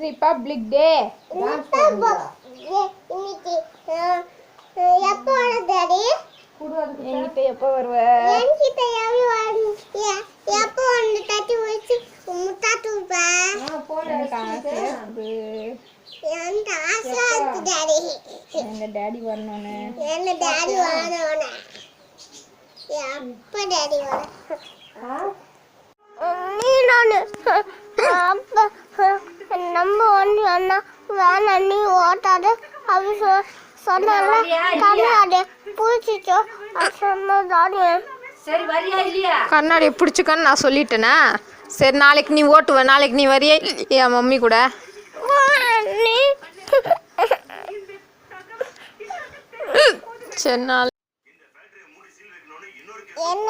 Republic டே எப்போ daddy என்கிட்ட எப்போ வருவ? என்கிட்ட எப்போ வந்து தட்டி வச்சு முட்டாட்டுப்பா எந்த ஆசை டாடி எங்க டாடி வரணும்னு. என்ன டாடி வரணும்னு எப்போ டாடி வர நீ நானு அப்பா நம்ம ஒன்று அண்ணா வேணா நீ ஓட்டாது அப்படி சொன்னால கண்ணாடி பிடிச்சிச்சோ சொன்னதாடி. சரி வரியா இல்லையா? கண்ணாடியை பிடிச்சிக்கன்னு நான் சொல்லிட்டேனே. சரி நாளைக்கு நீ ஓட்டுவ. நாளைக்கு நீ வரியா என் மம்மி கூட? நீ சரி நாள் என்ன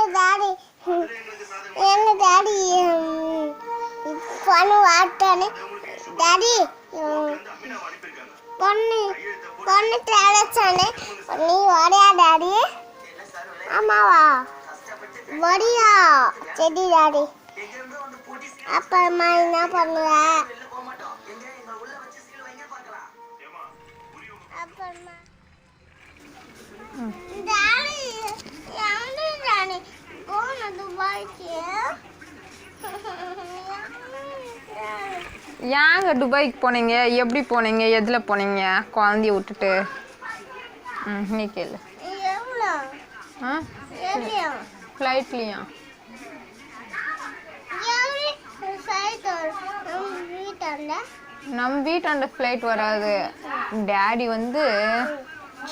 டாடி பொண்ணு வாட்டானே டாடி பொண்ணு தேவைச்சானே நீ வரையா டாடி? ஆமாவா வரியா? சரி டாடி. அப்புறமா என்ன பண்ணுவ? அப்புறமா டாடி எங்க டாடி போன துபாய்க்கு? ஏங்க துபாய்க்கு போனீங்க? எப்படி போனீங்க? எதில் போனீங்க குழந்தைய விட்டுட்டு? நீ கேளு. எவ்வளோ? எவ்வளோ? ஃப்ளைட்லையா? நம்ம வீட்டாண்ட ஃப்ளைட் வராது. டேடி வந்து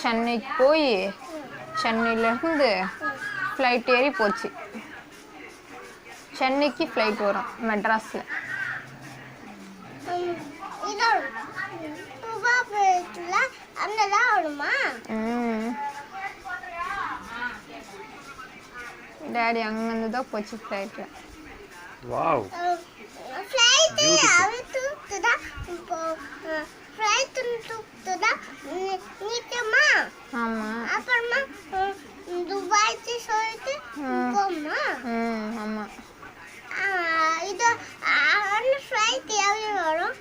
சென்னைக்கு போய் சென்னையிலேருந்து ஃப்ளைட் ஏறி போச்சு. சென்னைக்கு ஃப்ளைட் வரும் மெட்ராஸில். டேடி அங்கேருந்து தான் போச்சு ஃப்ளைட்டில். வாவ் ஆமாம் அப்புறமா துபாய்க்கு சொல்லிட்டு போமா? ஆமாம். இது அந்த ஃப்ளைட் எவ்வளோ வரும்?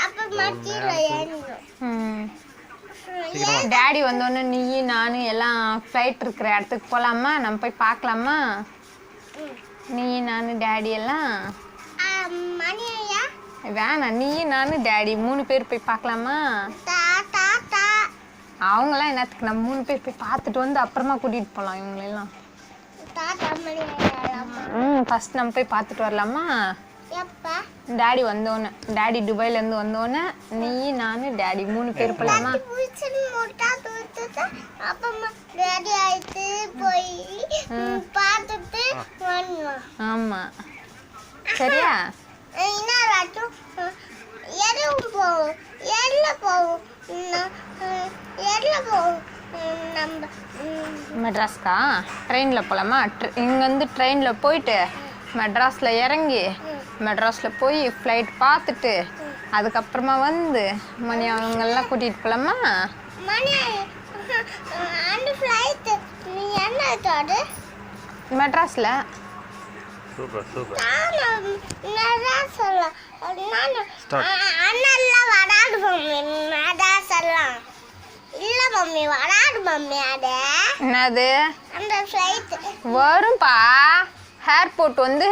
அப்புறமா கீழே ஏறிடும். டேடி வந்தோடனே நீ நான் எல்லாம் ஃப்ளைட் இருக்கிற இடத்துக்கு போகலாமா? நம்ம போய் பார்க்கலாமா? நீ நான் டேடி எல்லாம் மணி ஐயா வேணாம். நீ நான் டேடி 3 பேர் போய் பார்க்கலாமா? அவங்களாம் என்னத்துக்கு? நம்ம 3 பேர் போய் பார்த்துட்டு வந்து அப்புறமா கூட்டிகிட்டு போகலாம் இவங்களெல்லாம். ஃபஸ்ட் நம்ம போய் பார்த்துட்டு வரலாமா? டேடி வந்தோன்னே, டேடி துபாயிலேருந்து வந்தோன்னே நீ நான் டேடி 3 பேர் போகலாமா? ஆமாம் சரியா? மெட்ராஸ்க்கா ட்ரெயினில் போகலாமா? இங்கேருந்து ட்ரெயினில் போயிட்டு மெட்ராஸில் இறங்கி மெட்ராஸில் போய் ஃப்ளைட் பார்த்துட்டு அதுக்கப்புறமா வந்து மணி அவங்கெல்லாம் கூட்டிகிட்டு போகலாமா? மெட்ராஸில். Super super. அண்ணெல்லாம் வராது மம்மி மெட்ராஸ் எல்லாம். இல்ல மம்மி வராது மம்மி. அது என்னது? அந்த ஃப்ளைட் வரும்பா. ஏர்போர்ட் வந்து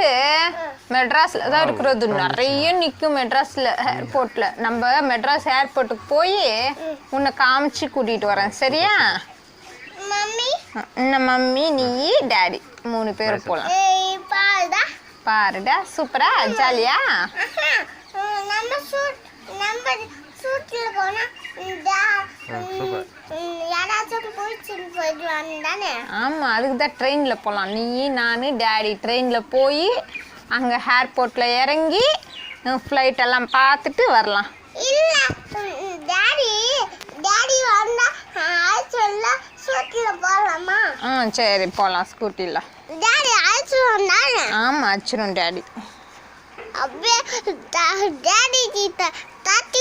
மெட்ராஸில் தான் இருக்கிறது. நிறைய நிற்கும் மெட்ராஸில் ஏர்போர்ட்டில். நம்ம மெட்ராஸ் ஏர்போர்ட்டுக்கு போய் உன்னை காமிச்சு கூட்டிகிட்டு வரேன் சரியா? மம்மி மம்மி நீ டேடி 3 பேர் போகலாம். பாருடா சூப்பரா ஜாலியா? நம்ம சூட்டில் போனால் யாராச்சும் போயிடுச்சுன்னு போயிடுவாங்க தானே? ஆமாம் அதுக்கு தான் ட்ரெயினில் போகலாம். நீ நான் டேடி ட்ரெயினில் போய் அங்கே ஏர்போர்ட்டில் இறங்கி ஃப்ளைட்டெல்லாம் பார்த்துட்டு வரலாம். இல்லை டாடி வந்தால் ஆக்சுவலாக ஸ்கூட்டியில் போகலாமா? சரி போகலாம் ஸ்கூட்டியில். டாடி அழைச்சிடும் தானே? ஆமாம் அழைச்சிடும் டேடி. அப்படியே டாடி கிட்ட தட்டி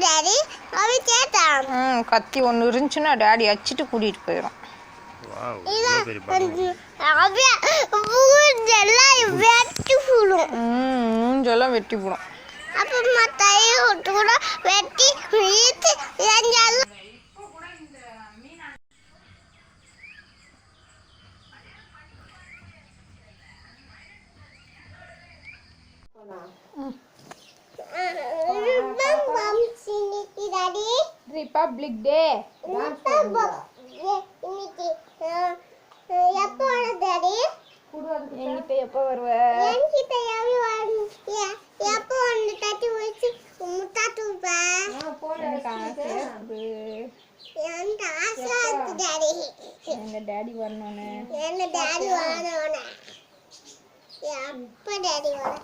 டாடி அவி கேட்டான் கத்தி ஒன்று இருந்துச்சுன்னா டேடி அடிச்சிட்டு கூட்டிகிட்டு போயிடும். வாவ் இவ்வளோ பெரிய பலூன். அவி மூஞ்செல்லாம் வெட்டி போடும். மூஞ்செல்லாம் வெட்டி போடும். அப்புறமா தைய விட்டு கூட வெட்டி வீட்டு எஞ்சாலும் ரிபப்ளிக் டே என்கிட்ட எப்போ வருவ? எங்க டாடி வரணும்னு. எப்ப டாடி வர